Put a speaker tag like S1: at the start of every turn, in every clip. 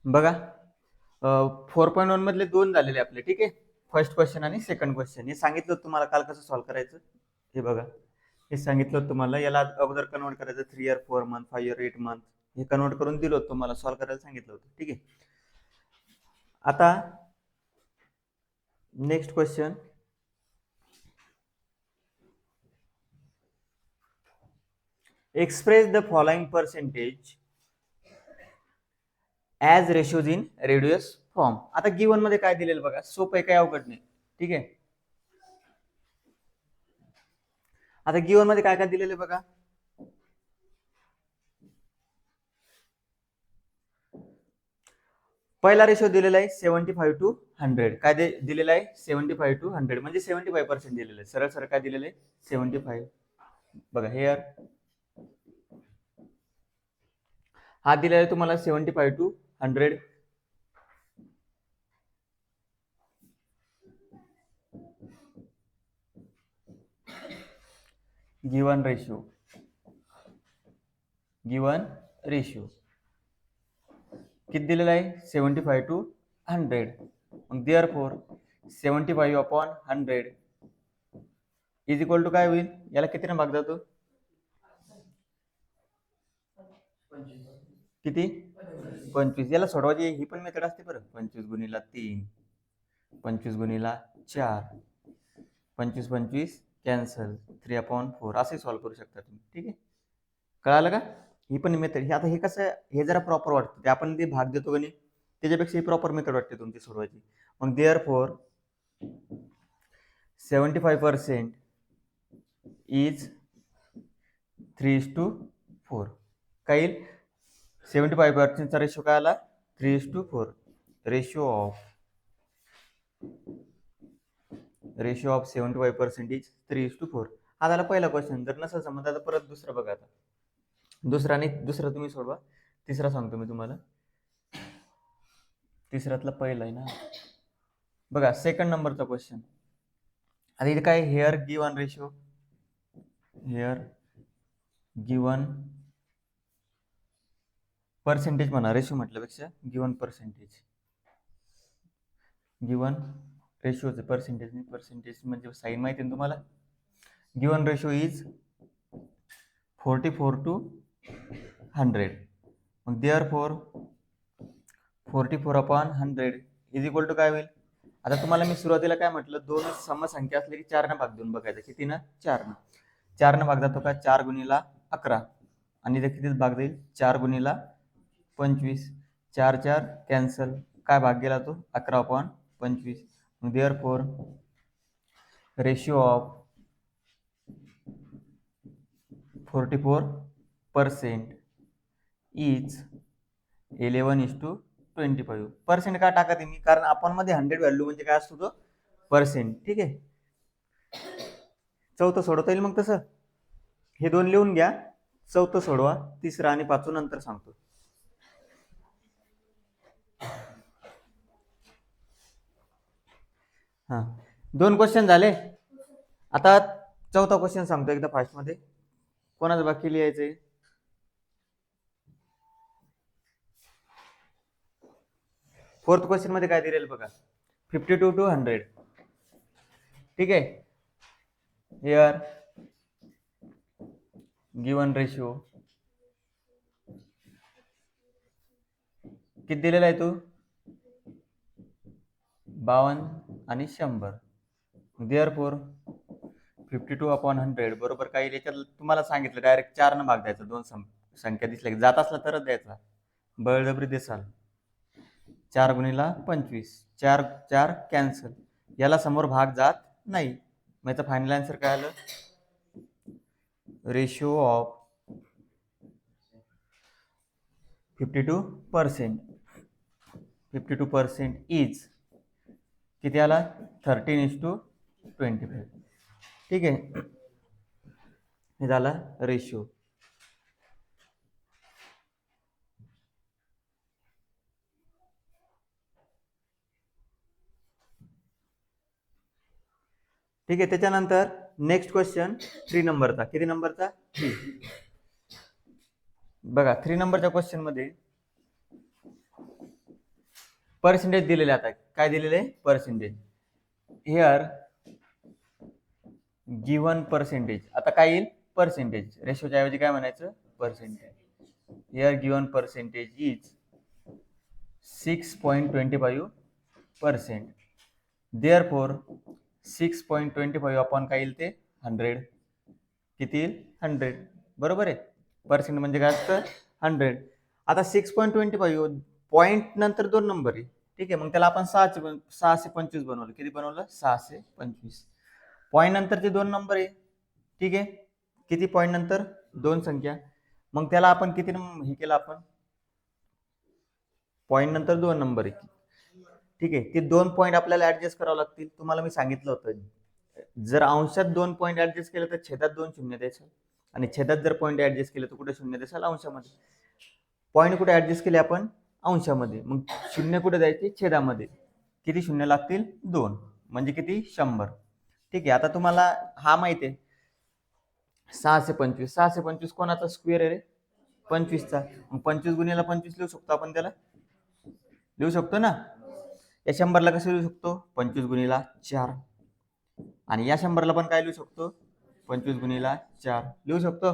S1: बघा 4.1 मधले दोन झालेले आपले, ठीक आहे. फर्स्ट क्वेश्चन आणि सेकंड क्वेश्चन. हे सांगितलं तुम्हाला काल कसं सॉल्व्ह करायचं. हे बघा, हे सांगितलं तुम्हाला. याला अगोदर कन्वर्ट करायचं 3 इयर 4 मंथ, 5 इयर 8 मंथ. हे कन्वर्ट करून दिलं होतं तुम्हाला, सॉल्व्ह करायला सांगितलं होतं, ठीक आहे. आता next question. Express the following percentage as ratios in radius form. आता गिवन मध्ये काय दिलेलं बघा, सोपं आहे, काही अवघड नाही, ठीक आहे. आता गिवन मध्ये काय काय दिलेलं आहे बघा. पहिला रेशो दिलेला आहे 75 to 100. काय दिलेला आहे 75 to 100, म्हणजे 75% दिलेलं आहे. सरळ सरळ काय दिलेलं आहे 75. बघा हेअर हा दिलेला आहे तुम्हाला 75 to 100. गिवन रेशो किती दिलेला आहे 75 to 100. मग therefore 75 upon 100 is equal to काय होईल, याला कितीने भाग जातो, किती 25. याला सोडवायची ही पण मेथड असते बरं. 25 गुणिला 3, 25 गुणिला 4, 25 25 कॅन्सल, 3/4 असे सॉल्व्ह करू शकता तुम्ही, ठीक आहे. कळालं का. ही पण मेथड. हे आता हे कसं, हे जरा प्रॉपर वाटतं, ते आपण ते भाग देतो गणित त्याच्यापेक्षा ही प्रॉपर मेथड वाटते तुमची सोडवायची. मग देअरफॉर 75% इज 3:4. काय येईल 75%चा रेशो काय आला 3:4. Ratio of 75% is 3:4. हा झाला पहिला क्वेश्चन. जर नसेल समजा आता परत दुसरा बघा. आता दुसरा तुम्ही सोडवा. तिसरा सांगतो मी तुम्हाला. तिसऱ्यातला पहिला आहे ना बघा, सेकंड नंबरचा क्वेश्चन. आता इथे काय, here given ratio, here given percentage म्हणा, रेशो म्हटल्यापेक्षा गिवन पर्सेंटेज, गिवन रेशोचे पर्सेंटेज म्हणजे साइन माहिती आहे तुम्हाला. Given ratio is 44 to 100. मग therefore 44 upon 100 is equal to काय होईल. आता तुम्हाला मी सुरुवातीला काय म्हटलं, दोन समसंख्या असले की 4 ने भाग देऊन बघायचं. किती ना 4 ने. 4 ने भाग जातो का 4 गुणिला 11, आणि इथे किती भाग जाईल 4 गुणिला 25. 4 4 कॅन्सल, काय भाग गेला तो 11/25. Therefore ratio of 44% is 11:25. Percent का टाका तुम्ही, कारण आपण मध्ये 100 व्हॅल्यू म्हणजे काय असतो तो पर्सेंट, ठीक आहे. चौथं सोडवता येईल मग तसं. हे दोन लिहून घ्या, चौथं सोडवा, तिसरं आणि पाचवं नंतर सांगतो. हा, 2 क्वेश्चन झाले. आता चौथा क्वेश्चन सांगतो एकदा फास्ट मध्ये. कोणाचं बाकी लिहायचंय. फोर्थ क्वेश्चन मध्ये काय दिलेलं बघा, 52 to 100, ठीक आहे. हिअर गिवन रेशिओ किती दिलेला आहे तो 52 आणि 100. देअरफॉर 52 अपॉन 100 बरोबर काय, याच्यात तुम्हाला सांगितलं डायरेक्ट 4 न भाग द्यायचा. दोन संख्या दिसल्या की जात असला तरच द्यायचा, बळजबरी देसाल. 4 गुणिला 25, 4 4 कॅन्सल, याला समोर भाग जात नाही. मग याचा फायनल आन्सर काय आलं, रेशिओ ऑफ 52% इज किती आला 13:25, ठीक आहे. हे झाला रेशिओ. ठीक आहे. त्याच्यानंतर नेक्स्ट क्वेश्चन 3 नंबरचा. किती नंबरचा, बघा 3 नंबरच्या क्वेश्चन मध्ये पर्सेंटेज दिलेले, आता काय दिलेले पर्सेंटेज हिअर गिव्हन पर्सेंटेज. आता काय येईल पर्सेंटेज, रेशोच्या ऐवजी काय म्हणायचं percentage. Here given percentage is 6.25%. Therefore 6.25 upon काय येईल ते 100. किती येईल 100. बरोबर आहे. पर्सेंट म्हणजे काय असतं 100. आता 6.25 पॉईंट नंतर 2 नंबर आहे. ठीक आहे, मग त्याला आपण 625 बनवलं. किती बनवलं 625. पॉईंट नंतरचे 2 नंबर आहे. ठीक आहे, किती पॉईंट नंतर 2 संख्या. मग त्याला आपण किती हे केलं आपण पॉईंट नंतर 2 नंबर आहे. ठीक आहे, ते 2 पॉईंट आपल्याला ऍडजस्ट करावं लागतील. तुम्हाला मी सांगितलं होतं जर अंशात 2 पॉईंट ऍडजस्ट केले तर छेदात 2 शून्य द्यायचं, आणि छेदात जर पॉईंट ऍडजस्ट केले तर कुठे शून्य द्यायचं अंशामध्ये. पॉईंट कुठे ऍडजस्ट केले आपण अंशामध्ये, मग शून्य कुठे द्यायचे छेदामध्ये. किती शून्य लागतील 2, म्हणजे किती 100. ठीक आहे, आता तुम्हाला हा माहिती आहे 625. 625 कोणाचा स्क्वेअर आहे रे 25चा. मग 25 गुणिले 25 लिहू शकतो आपण, त्याला लिहू शकतो ना. या 100ला कसं लिहू शकतो 25 गुणिले 4, आणि या 100ला पण काय लिहू शकतो 25 गुणिले 4 लिहू शकतो.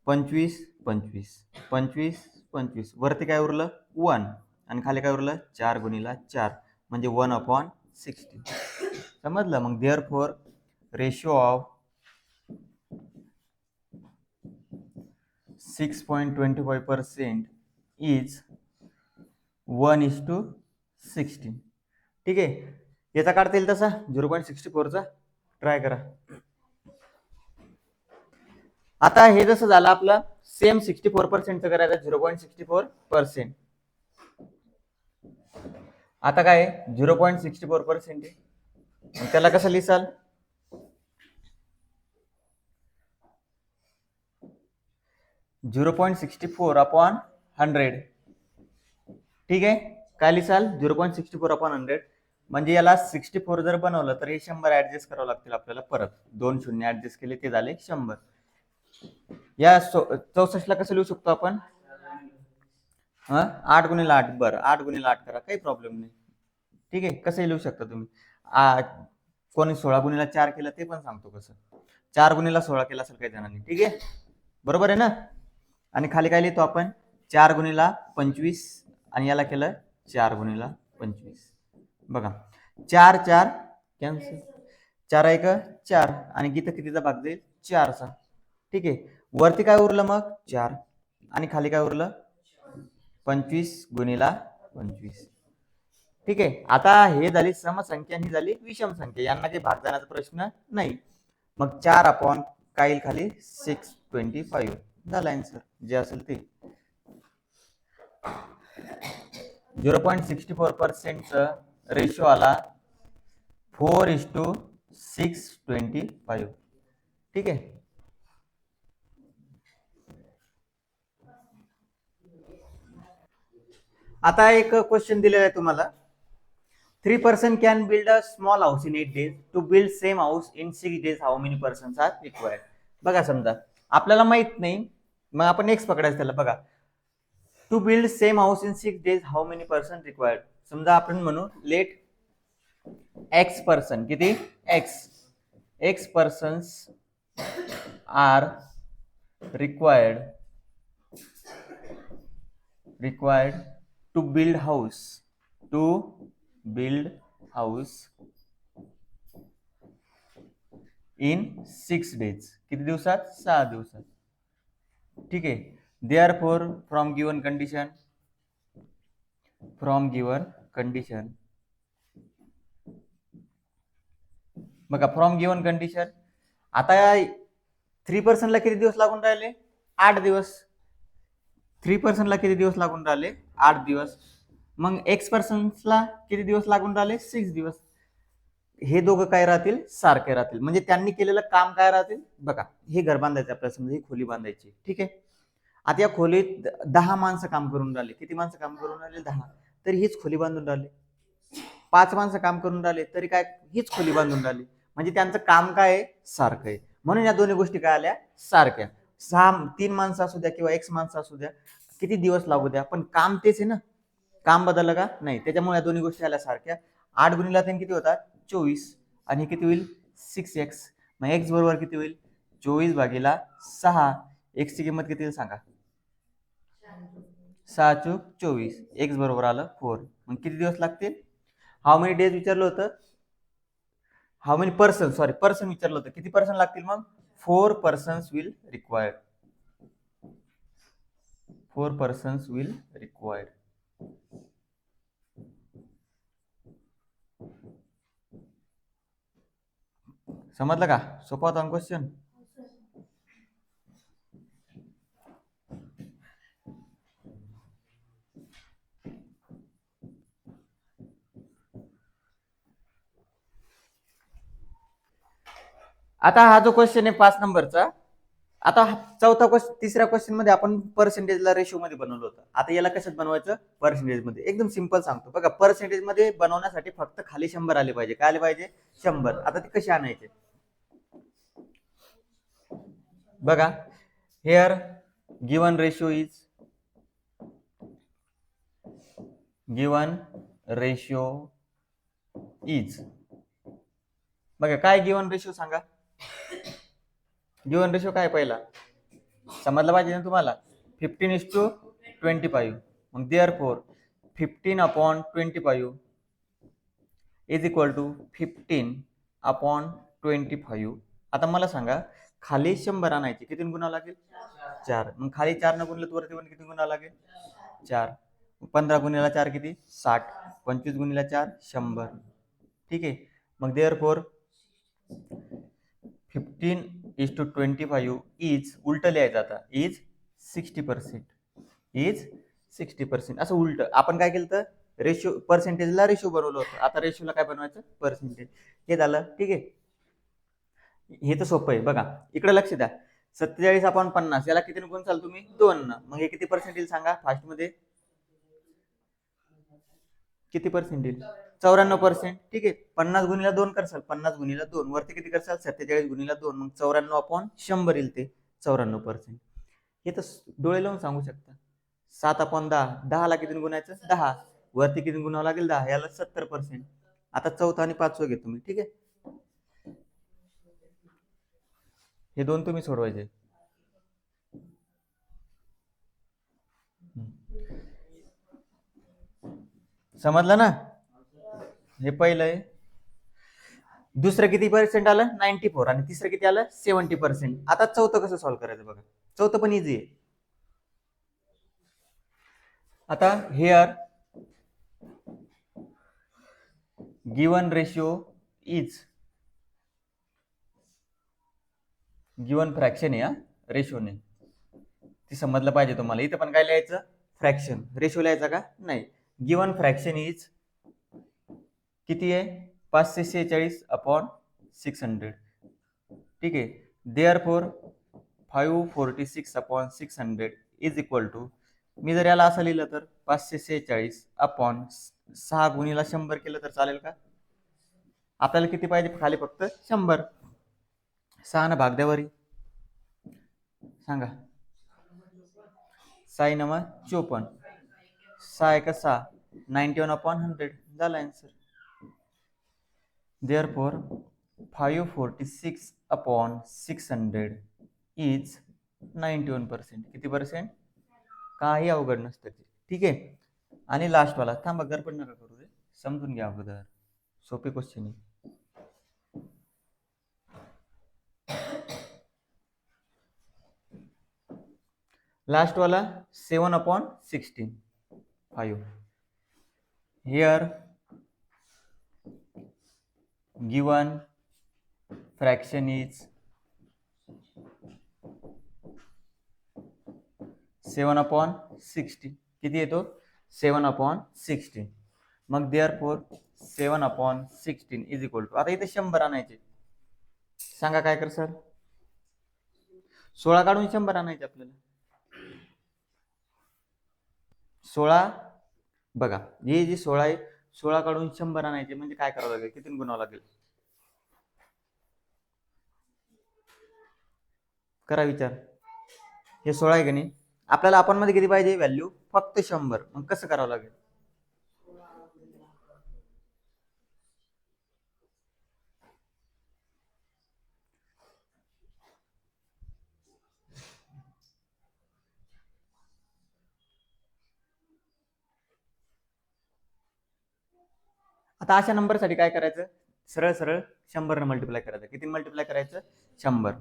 S1: 25 25 25 25 वरती काय उरलं 1, आणि खाली काय उरलं 4 गुणिले 4 म्हणजे 1/60. समजलं. मग देअरफॉर रेशो ऑफ 6.25% इज 1:16. ठीक आहे, याचा काढता येईल तसा 0.64चा ट्राय करा. आता हे जसं झालं आपलं सेम 64%चं करायचं 0.64%. आता काय 0.64% आहे, त्याला कसं लिहिसाल 0.64 अपॉन 100. ठीक आहे, काय लिहिसाल 0.64 अपॉन 100. म्हणजे याला 64 जर बनवलं तर हे 100 ऍडजस्ट करावं लागतील आपल्याला. परत 2 शून्य ऍडजस्ट केले ते झाले 100. या 64ला कसं लिहू शकतो आपण 8 गुणिले 8. बरं 8 गुणिले 8 करा, काही प्रॉब्लेम नाही. ठीक आहे, कसंही लिहू शकता तुम्ही. कोणी 16 गुणिले 4 केलं ते पण सांगतो कसं. 4 गुणिले 16 केला असेल काही जणांनी. ठीक आहे, बरोबर आहे ना. आणि खाली काय लिहितो आपण 4 गुणिले 25, आणि याला केलं 4 गुणिले 25. बघा 4 4 कॅन्सल, 4 1 4, आणि इथं कितीचा भाग जाईल 4चा. ठीक आहे, वरती काय उरलं मग 4, आणि खाली काय उरलं 25 गुणिले 25. ठीक आहे, आता हे झाली समसंख्या आणि ही झाली विषम संख्या. यांना काही भाग जाण्याचा प्रश्न नाही. मग 4 अपॉन काय येईल खाली 625 झाला आन्सर, जे असेल ते. 0.64% रेशो आला 4:625. ठीक आहे, आता एक क्वेश्चन दिलेला आहे तुम्हाला. 3 person can build a small house in 8 days. To build same house in 6 days how many persons are required. बघा समजा आपल्याला माहित नाही, मग आपण एक्स पकडायचं त्याला. बघा to build same house in 6 days how many person required. समजा आपण म्हणू लेट एक्स पर्सन, किती x persons are required to build house in 6 days. किती दिवसात 6 दिवसात. ठीक आहे, देअरफॉर फ्रॉम गिवन कंडिशन बघा फ्रॉम गिवन कंडिशन. आता 3 पर्सनला किती दिवस लागून राहिले 8 दिवस. 3 पर्सनला किती दिवस लागून राहिले 8 दिवस. मग एक्स पर्सन्सला किती दिवस लागून राहिले 6 दिवस. हे दोघं काय राहतील सारखे राहतील, म्हणजे त्यांनी केलेलं काम काय राहतील. बघा हे घर बांधायचं आपल्याला, समजा ही खोली बांधायची. ठीक आहे, आता या खोलीत 10 माणसं काम करून राहिले. किती माणसं काम करून राहिले 10. तरी हीच खोली बांधून राहिले. 5 माणसं काम करून राहिले तरी काय हीच खोली बांधून राहिली. म्हणजे त्यांचं काम काय आहे सारखं आहे, म्हणून या दोन्ही गोष्टी काय आल्या सारख्या. 3 माणसं असू द्या किंवा एक्स माणसं असू द्या, किती दिवस लागू द्या, पण काम तेच आहे ना. काम बदललं का? नाही. त्याच्यामुळे या दोन्ही गोष्टी आल्या सारख्या. 8 गुणिले 3 किती होतात? 24 आणि किती होईल? 6x. मग x बरोबर किती होईल? 24 भागीला 6. x ची किंमत किती येईल सांगा? 6 चूक 24. x बरोबर आलं 4. मग किती दिवस लागतील? हाऊ मेनी डेज विचारलं होतं? How many person, sorry person विचारलं होतं. किती पर्सन लागतील मग? 4 persons will required. 4 persons will required. समजलं का? सोपा होता क्वेश्चन. आता हा जो क्वेश्चन आहे 5 नंबरचा, आता चौथा क्वेश्चन, तिसऱ्या क्वेश्चन मध्ये आपण पर्सेंटेजला रेशो मध्ये बनवलं होतं. आता याला कशात बनवायचं? पर्सेंटेज मध्ये. एकदम सिंपल सांगतो बघा. पर्सेंटेज मध्ये बनवण्यासाठी फक्त खाली 100 आले पाहिजे. काय आले पाहिजे? 100. आता ते कसे आणायचे बघा. हेअर गिवन रेशो इज बघा. काय गिवन रेशो सांगा? गिवन रेशो काय पहिला समजलं पाहिजे ना तुम्हाला? 15:25. मग देअरफॉर 15/25 इज इक्वल टू 15/25. आता मला सांगा, खाली 100 आणायचे, किती गुणावं लागेल? 4. मग खाली 4 न गुणलं तर वरती पण किती गुणावं लागेल? 4. 15 गुणिला 4 किती? 60. 25 गुणिला 4 100. ठीक आहे. मग देअरफॉर 15:25 इज उलट लिहायचं. आता इज 60%. इज 60%. असं उलट आपण काय केलं तर रेशो, पर्सेंटेजला रेशो बनवलं होतं. आता रेशोला काय बनवायचं? पर्सेंटेज. हे झालं. ठीक आहे. हे तर सोपं आहे बघा. इकडे लक्ष द्या. 47/50 याला किती गुणसाल तुम्ही? 2 न. मग हे किती पर्सेंट येईल सांगा? फास्ट मध्ये किती पर्सेंट येईल? 94%. ठीक आहे. 50 गुणिला 2 करसाल. 50 गुणिला 2 वरती किती करसाल? 47 गुणिला 2. मग 94/100 येईल ते 94%. हे तर डोळे लावून सांगू शकता. 7/10. 10 ला किती गुणायचं? 10. वरती किती गुणावं लागेल? 10. याला 70%. आता चौथा आणि पाचवं घे तुम्ही. ठीक आहे. हे दोन तुम्ही सोडवायचे. समजलं ना? हे पहिलं आहे. दुसरं किती पर्सेंट आलं? 94. आणि तिसरं किती आलं? 70%. आता चौथं कसं सॉल्व्ह करायचं बघा. चौथं पण इझी आहे. आता hair given ratio is given fraction आहे. रेशो नाही, ती समजलं पाहिजे तुम्हाला. इथं पण काय लिहायचं? फ्रॅक्शन. रेशो लिहायचा का? नाही. गिवन फ्रॅक्शन इज किती आहे? 546/600. ठीक आहे. देअरफॉर 546/600 इज इक्वल टू, मी जर याला असं लिहिलं तर 546/6 गुणिला 100 केलं तर चालेल का? आपल्याला किती पाहिजे? खाली फक्त 100. 6 न भाग द्यावरी सांगा. 6 9 54. 6 1 6. 91/100 झाला आन्सर. Therefore 546/600 is 91%. किती पर्सेंट? काही अवघड नसतं ते. ठीक आहे. आणि लास्ट वाला, थांबा गडबड नका करू रे, समजून घ्या अगोदर. सोपे क्वेश्चन आहे. लास्ट वाला 7/16. 5. Here given fraction is 7/16. किती येतो? 7/16. मग देअरफॉर 7/16 इज इक्वल टू, आता इथे 100 आणायचे. सांगा काय कर सर? 16 काढून 100 आणायचे आपल्याला. 16 बघा, ही जी 16 आहे, 16 काढून 100 आणायचे म्हणजे काय करावं लागेल? किती गुणावं लागेल? करा विचार. हे 16 आहे का नाही? आपल्याला आपण मध्ये किती पाहिजे व्हॅल्यू? फक्त 100. मग कसं करावं लागेल? आता अशा नंबरसाठी काय करायचं, सरळ सरळ 100 मल्टिप्लाय करायचं. किती मल्टिप्लाय करायचं, 100.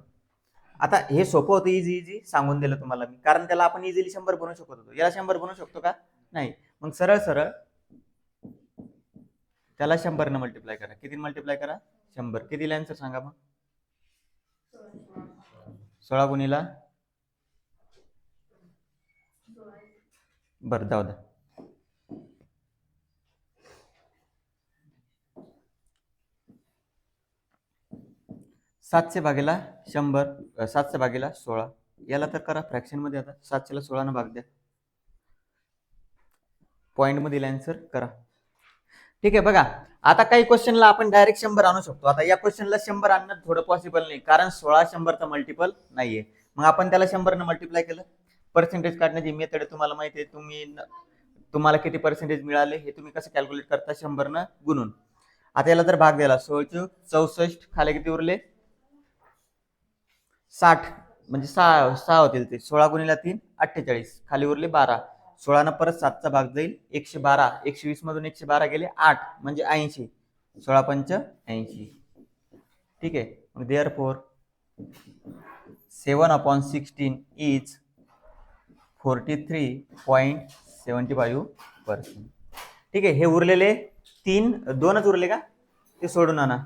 S1: आता हे सोपं होतं, इझी इझी सांगून दिलं तुम्हाला मी, कारण त्याला आपण इझिली 100 बनवू शकत होतो. याला 100 बनवू शकतो का, नाही. मग सरळ सरळ त्याला 100 मल्टिप्लाय करा. किती मल्टिप्लाय करा, 100. किती आन्सर सांगा मग, 16 गुणिला, बरं जाऊ द्या. 700 भागीला 100, 700 भागीला 16. याला तर करा फ्रॅक्शन मध्ये. आता 700 ला 16 भाग द्या, पॉइंट मध्ये आन्सर करा. ठीक आहे. बघा आता काही क्वेश्चनला आपण डायरेक्ट 100 आणू शकतो. आता या क्वेश्चनला 100 आणणं थोडं पॉसिबल नाही, कारण 16 100चा मल्टिपल नाहीये. मग आपण त्याला 100 ने मल्टिप्लाय केलं. पर्सेंटेज काढण्याची मेथड तुम्हाला माहिती आहे. तुम्हाला किती पर्सेंटेज मिळाले हे तुम्ही कसं कॅल्क्युलेट करता, 100 न गुणून. आता याला जर भाग दिला, 16 64, खाली किती उरले, 60, म्हणजे 6 होतील ते. 16 गुणिला 3 48, खाली उरले 12. 16 न परत 7चा भाग जाईल, 112. 120 मधून 112 गेले 8, म्हणजे 80. 16 पंच 80. ठीक आहे. मग देअरफॉर 7/16 इज 43.75%. ठीक आहे. हे उरलेले 2च उरले का, ते सोडून आणा.